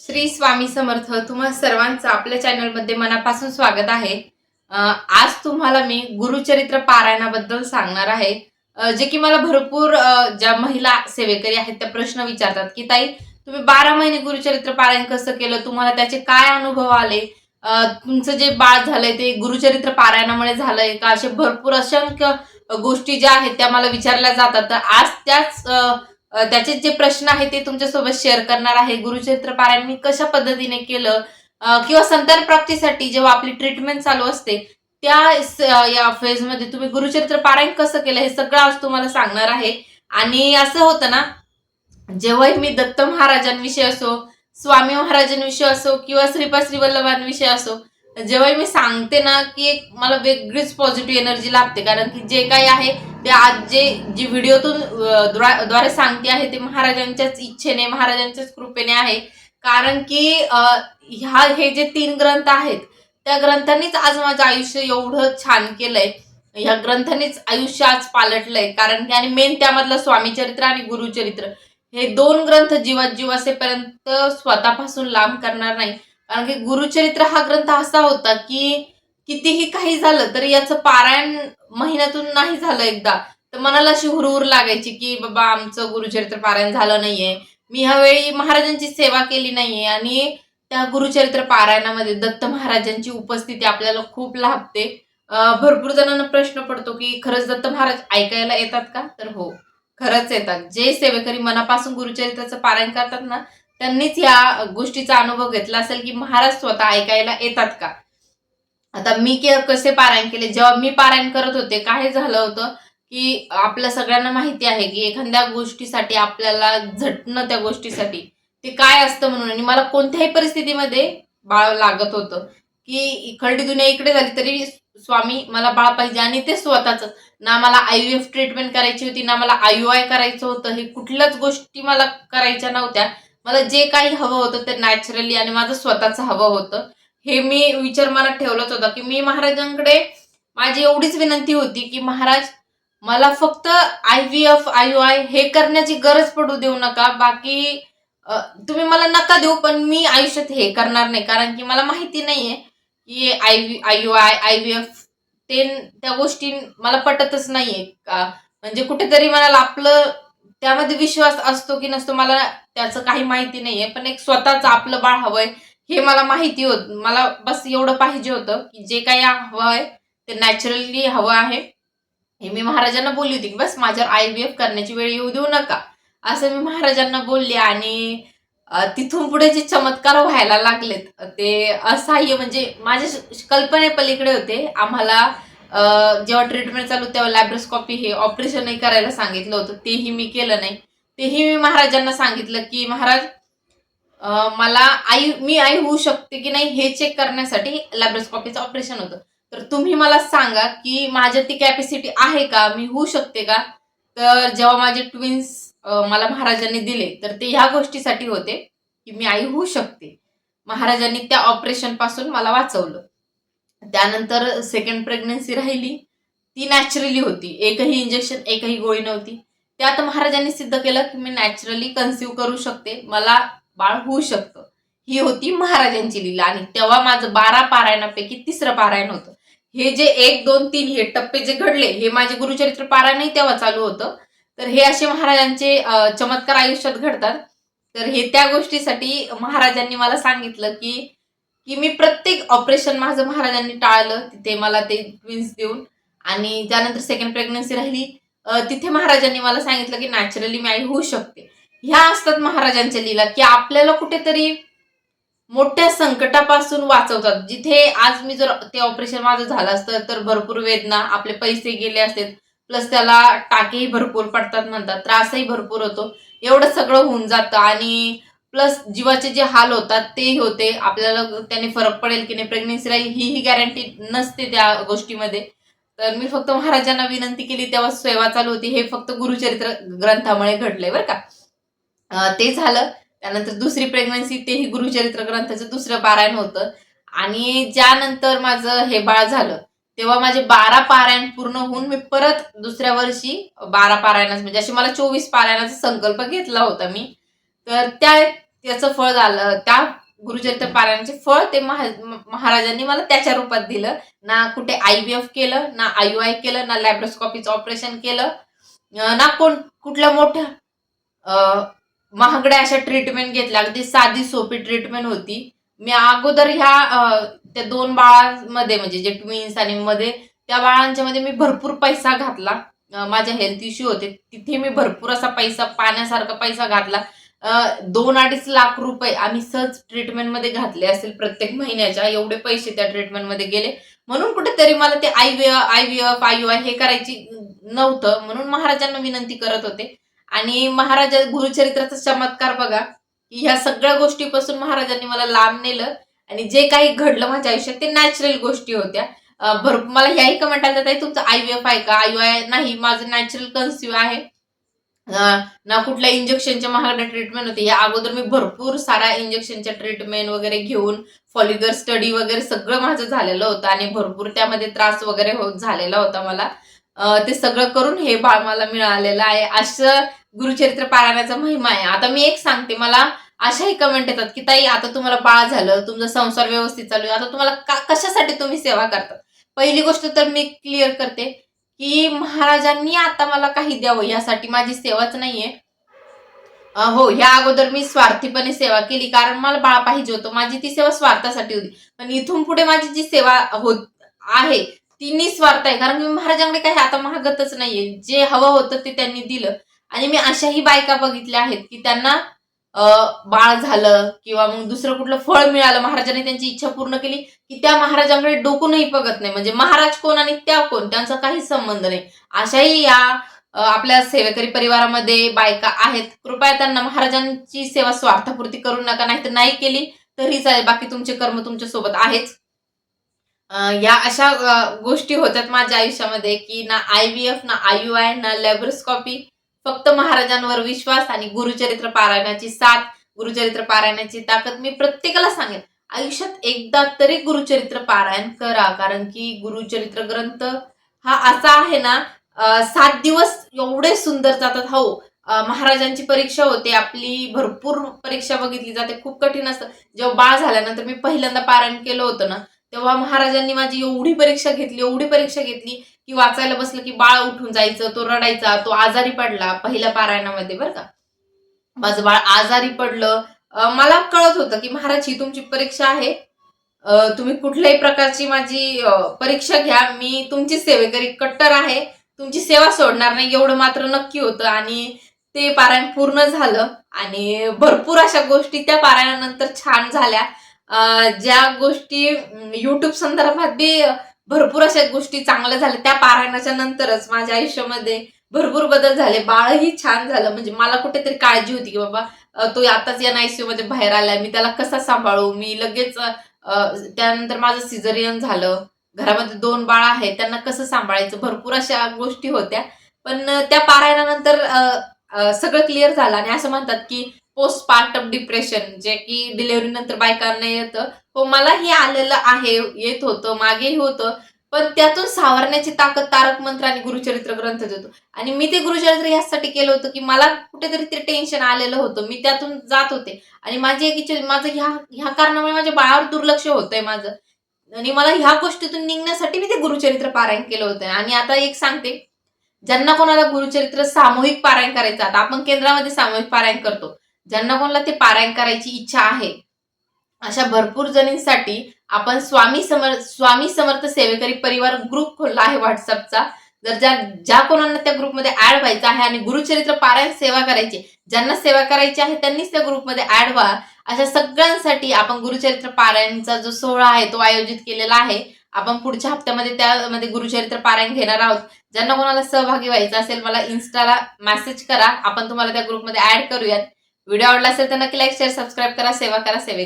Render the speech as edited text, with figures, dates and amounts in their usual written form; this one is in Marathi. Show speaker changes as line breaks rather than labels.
श्री स्वामी समर्थ. तुम्हा सर्वांचं आपल्या चॅनलमध्ये मनापासून स्वागत आहे. आज तुम्हाला मी गुरुचरित्र पारायणाबद्दल सांगणार आहे. जे की मला भरपूर ज्या महिला सेवेकरी आहेत त्या प्रश्न विचारतात की ताई, तुम्ही 12 महिने गुरुचरित्र पारायण कसं केलं, तुम्हाला त्याचे काय अनुभव आले, तुमचं जे बाळ झालंय ते गुरुचरित्र पारायणामुळे झालंय का, असे भरपूर असंख्य गोष्टी ज्या आहेत त्या मला विचारल्या जातात. तर आज त्याचे जे प्रश्न आहेत ते तुमच्यासोबत शेअर करणार आहे. गुरुचरित्र पारायण मी कशा पद्धतीने केलं, किंवा संतान प्राप्तीसाठी जेव्हा आपली ट्रीटमेंट चालू असते या फेजमध्ये तुम्ही गुरुचरित्र पारायण कसं केलं हे सगळं आज तुम्हाला सांगणार आहे. आणि असं होतं ना, जेव्हाही मी दत्त महाराजांविषयी असो, स्वामी महाराजांविषयी असो किंवा श्रीपाद श्रीवल्लभांविषयी असो, जेव्हाही मी सांगते ना की एक मला वेगळीच पॉझिटिव्ह एनर्जी लागते. कारण की जे काही आहे ते आज जी व्हिडिओतून द्वारे सांगते आहे ते महाराजांच्याच इच्छेने, महाराजांच्याच कृपेने आहे. कारण की हे जे 3 ग्रंथ आहेत त्या ग्रंथांनीच आज माझं आयुष्य एवढं छान केलंय. ह्या ग्रंथांनीच आयुष्य आज पालटलंय. कारण की आणि मेन त्यामधलं स्वामी चरित्र आणि गुरुचरित्र हे 2 ग्रंथ जीवात जीव असेपर्यंत स्वतःपासून लांब करणार नाही. कारण की गुरुचरित्र हा ग्रंथ असा होता की कितीही काही झालं तरी याचं पारायण महिन्यातून नाही झालं एकदा तर मनाला अशी हुरहुर लागायची की बाबा आमचं गुरुचरित्र पारायण झालं नाहीये, मी ह्यावेळी महाराजांची सेवा केली नाहीये. आणि त्या गुरुचरित्र पारायणामध्ये दत्त महाराजांची उपस्थिती आपल्याला खूप लाभते. भरपूर जणांना प्रश्न पडतो की खरंच दत्त महाराज ऐकायला येतात का? तर हो, खरंच येतात. जे सेवेकरी मनापासून गुरुचरित्राचं पारायण करतात ना, त्यांनीच या गोष्टीचा अनुभव घेतला असेल की महाराज स्वतः ऐकायला येतात का. आता मी कसे पारायण केले, जेव्हा मी पारायण करत होते काय झालं होतं की आपल्या सगळ्यांना माहिती आहे की एखाद्या गोष्टीसाठी आपल्याला झटणं, त्या गोष्टीसाठी ते काय असतं म्हणून. आणि मला कोणत्याही परिस्थितीमध्ये बाळ लागत होतं की खरडी दुनिया इकडे झाली तरी स्वामी मला बाळ पाहिजे. आणि ते स्वतःच, ना मला IVF ट्रीटमेंट करायची होती, ना मला IUI करायचं होतं. हे कुठल्याच गोष्टी मला करायच्या नव्हत्या. मला जे काही हवं होतं ते नॅचरली आणि माझं स्वतःचं हवं होतं. हे मी विचार मनात ठेवलाच होता की मी महाराजांकडे माझी एवढीच विनंती होती की महाराज, मला फक्त IVF IUI हे करण्याची गरज पडू देऊ नका. बाकी तुम्ही मला नका देऊ, पण मी आयुष्यात हे करणार नाही. कारण की मला माहिती नाहीये की IUI IVF त्या गोष्टी मला पटतच नाहीये का. म्हणजे कुठेतरी मला आपलं त्यामध्ये विश्वास असतो की नसतो मला त्याचं काही माहिती नाहीये. पण एक स्वतःच आपलं बाळ हवंय हे मला माहिती होत. मला बस एवढं पाहिजे होतं की जे काही हवं आहे ते नॅचरली हवं आहे. हे मी महाराजांना बोलली होती की बस माझ्यावर IVF करण्याची वेळ येऊ देऊ नका, असं मी महाराजांना बोलले. आणि तिथून पुढे जे चमत्कार व्हायला लागलेत ते असह्य, म्हणजे माझ्या कल्पनेपलीकडे होते. आम्हाला जेव्हा ट्रीटमेंट चालू तेव्हा लॅब्रोस्कोपी हे ऑपरेशनही करायला सांगितलं होतं, तेही मी केलं नाही. तेही मी महाराजांना सांगितलं की महाराज, मला मी आई होऊ शकते की नाही हे चेक करण्यासाठी लॅब्रोस्कोपीचं ऑपरेशन होतं. तर तुम्ही मला सांगा की माझ्यात ती कॅपॅसिटी आहे का, मी होऊ शकते का. तर जेव्हा माझे ट्विन्स मला महाराजांनी दिले तर ते ह्या गोष्टीसाठी होते की मी आई होऊ शकते. महाराजांनी त्या ऑपरेशन पासून मला वाचवलं. त्यानंतर सेकंड प्रेग्नन्सी राहिली, ती नॅचरली होती. एकही इंजेक्शन, एकही गोळी नव्हती. त्यात महाराजांनी सिद्ध केलं की मी नॅचरली कन्सिव्ह करू शकते, मला बाळ होऊ शकतं. ही होती महाराजांची लीला. आणि तेव्हा माझं 12 पारायणापैकी 3रं पारायण होतं. हे जे 1, 2, 3 हे टप्पे जे घडले हे माझे गुरुचरित्र पारायणही तेव्हा चालू होतं. तर हे असे महाराजांचे चमत्कार आयुष्यात घडतात. तर हे त्या गोष्टीसाठी महाराजांनी मला सांगितलं की की मी प्रत्येक ऑपरेशन माझं महाराजांनी टाळलं तिथे मला ते ट्विन्स देऊन. आणि त्यानंतर सेकंड प्रेग्नन्सी राहिली, तिथे महाराजांनी मला सांगितलं की नॅचरली मी आई होऊ शकते. ह्या असतात महाराजांच्या लीला की आपल्याला कुठेतरी मोठ्या संकटापासून वाचवतात. जिथे आज मी जर ते ऑपरेशन माझं झालं असतं तर भरपूर वेदना, आपले पैसे गेले असते, प्लस त्याला टाकेही भरपूर पडतात म्हणतात, त्रासही भरपूर होतो. एवढं सगळं होऊन जातं आणि प्लस जीवाचे जे हाल होतात तेही होते. आपल्याला त्याने फरक पडेल की नाही, प्रेग्नन्सी राहील ही गॅरंटी नसते त्या गोष्टीमध्ये. तर मी फक्त महाराजांना विनंती केली तेव्हा सेवा चालू होती. हे फक्त गुरुचरित्र ग्रंथामुळे घडलंय बरं का. ते झालं. त्यानंतर दुसरी प्रेग्नन्सी, तेही गुरुचरित्र ग्रंथाचं 2रं पारायण होतं. आणि ज्यानंतर माझं हे बाळ झालं तेव्हा माझे 12 पारायण पूर्ण होऊन मी परत दुसऱ्या वर्षी 12 पारायणाचं, म्हणजे अशी मला 24 पारायणाचा संकल्प घेतला होता मी. तर त्याचं फळ झालं, त्या गुरुचरित्र पारायणाचे फळ ते महाराजांनी मला त्याच्या रूपात दिलं. ना कुठे IVF केलं, ना IUI केलं, ना लॅप्रोस्कोपीचं ऑपरेशन केलं, ना कुठल्या मोठ्या महागड्या अशा ट्रीटमेंट घेतल्या. अगदी साधी सोपी ट्रीटमेंट होती. मी अगोदर त्या 2 बाळांमध्ये म्हणजे जे ट्विन्स आणि मध्ये त्या बाळांच्या मध्ये मी भरपूर पैसा घातला. माझ्या हेल्थ इश्यू होते तिथे मी भरपूर असा पैसा पाण्यासारखा पैसा घातला. 2-2.5 लाख रुपये आम्ही सहज ट्रीटमेंटमध्ये घातले असेल प्रत्येक महिन्याच्या. एवढे पैसे त्या ट्रीटमेंटमध्ये गेले. म्हणून कुठेतरी मला ते IVF IUI हे करायची नव्हतं. म्हणून महाराजांना विनंती करत होते. आणि महाराज गुरुचरित्राचा चमत्कार बघा की ह्या सगळ्या गोष्टीपासून महाराजांनी मला लांब नेलं. आणि जे काही घडलं माझ्या आयुष्यात ते नॅचरल गोष्टी होत्या. मला ह्याही कमेंट आल्या ताई तुमचं IVF आहे का? IUI नाही, माझं नॅचरल कन्सिव्ह आहे. ना कुठल्या इंजेक्शनच्या महागड्या ट्रीटमेंट होते. या अगोदर मी भरपूर साऱ्या इंजेक्शनच्या ट्रीटमेंट वगैरे घेऊन फॉलिगर स्टडी वगैरे सगळं माझं झालेलं होतं आणि भरपूर त्यामध्ये त्रास वगैरे झालेला होता मला. ते सगळं करून हे बाळ मला मिळालेलं आहे. असं गुरुचरित्र पारायणाचा महिमा आहे. आता मी एक सांगते, मला अशाही कमेंट येतात की ताई आता तुम्हाला बाळ झालं, तुमचा संसार व्यवस्थित चालू आहे, आता तुम्हाला कशासाठी तुम्ही सेवा करतात? पहिली गोष्ट तर मी क्लिअर करते की महाराजांनी आता मला काही द्यावं यासाठी माझी सेवाच नाहीये. हो, ह्या अगोदर मी स्वार्थीपणे सेवा केली कारण मला बाळ पाहिजे होतं. माझी ती सेवा स्वार्थासाठी होती. पण इथून पुढे माझी जी सेवा होत आहे ती निस्वार्थ आहे. कारण मी महाराजांकडे काही आता मागतच नाहीये. जे हवं होतं ते त्यांनी दिलं. आणि मी अशाही बायका बघितल्या आहेत की त्यांना बाळ झालं किंवा मग दुसरं कुठलं फळ मिळालं, महाराजांनी त्यांची इच्छा पूर्ण केली की त्या महाराजांकडे डोकूनही बघत नाही. म्हणजे महाराज कोण आणि त्या कोण त्यांचा काही संबंध नाही. अशाही या आपल्या सेवेकरी परिवारामध्ये बायका आहेत. कृपया त्यांना महाराजांची सेवा स्वार्थापुरती करू नका, नाहीतर नाही केली तरी चालेल, बाकी तुमचे कर्म तुमच्या सोबत आहेच. या अशा गोष्टी होत्यात माझ्या आयुष्यामध्ये की ना IVF ना IUI ना लॅप्रोस्कोपी, फक्त महाराजांवर विश्वास आणि गुरुचरित्र पारायणाची साथ, गुरुचरित्र पारायणाची ताकद. मी प्रत्येकाला सांगेन आयुष्यात एकदा तरी गुरुचरित्र पारायण करा. कारण की गुरुचरित्र ग्रंथ हा असा आहे ना, 7 दिवस एवढे सुंदर जातात. हो, महाराजांची परीक्षा होते, आपली भरपूर परीक्षा बघितली जाते, खूप कठीण असतं. जेव्हा बाळ झाल्यानंतर मी पहिल्यांदा पारायण केलं होतं ना, तेव्हा महाराजांनी माझी एवढी परीक्षा घेतली की वाचायला बसलं की बाळ उठून जायचं, तो रडायचा, तो आजारी पडला पहिल्या पारायणामध्ये बरं का. माझं बाळ आजारी पडलं. मला कळत होतं की महाराज ही तुमची परीक्षा आहे, तुम्ही कुठल्याही प्रकारची माझी परीक्षा घ्या, मी तुमची सेवेकरी कट्टर आहे, तुमची सेवा सोडणार नाही, एवढं मात्र नक्की होतं. आणि ते पारायण पूर्ण झालं आणि भरपूर अशा गोष्टी त्या पारायणानंतर छान झाल्या. ज्या गोष्टी युट्यूब संदर्भात बी भरपूर अशा गोष्टी चांगल्या झाल्या त्या पारायणाच्या नंतरच. माझ्या आयुष्यामध्ये भरपूर बदल झाले, बाळही छान झालं. म्हणजे मला कुठेतरी काळजी होती की बाबा तो आताच या ICU मध्ये बाहेर आलाय, मी त्याला कसा सांभाळू. मी लगेच त्यानंतर माझं सिझरियन झालं, घरामध्ये 2 बाळ आहेत, त्यांना कसं सांभाळायचं, भरपूर अशा गोष्टी होत्या. पण त्या पारायणानंतर सगळं क्लिअर झालं. आणि असं म्हणतात की पोस्टपार्टम डिप्रेशन, जे की डिलिव्हरी नंतर बायकांना येतं, हो मलाही आलेलं आहे, येत होतं, मागेही होतं. पण त्यातून सावरण्याची ताकद तारक मंत्र आणि गुरुचरित्र ग्रंथ देतो. आणि मी ते गुरुचरित्र यासाठी केलं होतं की मला कुठेतरी ते टेन्शन आलेलं होतं, मी त्यातून जात होते. आणि माझी एक इच्छा, माझं ह्या कारणामुळे माझ्या बाळावर दुर्लक्ष होतंय माझं, आणि मला ह्या गोष्टीतून निघण्यासाठी मी ते गुरुचरित्र पारायण केलं होतं. आणि आता एक सांगते, ज्यांना कोणाला गुरुचरित्र सामूहिक पारायण करायचं, आता आपण केंद्रामध्ये सामूहिक पारायण करतो, ज्यांना कोणाला ते पारायण करायची इच्छा आहे अशा भरपूर जणींसाठी आपण स्वामी समर्थ सेवेकरी परिवार ग्रुप खोलला आहे व्हॉट्सअपचा. जर ज्या कोणाला त्या ग्रुपमध्ये ऍड व्हायचं आहे आणि गुरुचरित्र पारायण सेवा करायची, ज्यांना सेवा करायची आहे त्यांनीच त्या ग्रुपमध्ये ऍड व्हा. अशा सगळ्यांसाठी आपण गुरुचरित्र पारायणचा जो सोहळा आहे तो आयोजित केलेला आहे. आपण पुढच्या हप्त्यामध्ये त्यामध्ये गुरुचरित्र पारायण घेणार आहोत. ज्यांना कोणाला सहभागी व्हायचं असेल मला इन्स्टाला मेसेज करा, आपण तुम्हाला त्या ग्रुपमध्ये ऍड करूयात. व्हिडिओ आवडला असेल तर नक्की लाईक शेअर सबस्क्राईब करा. सेवा करा सेवे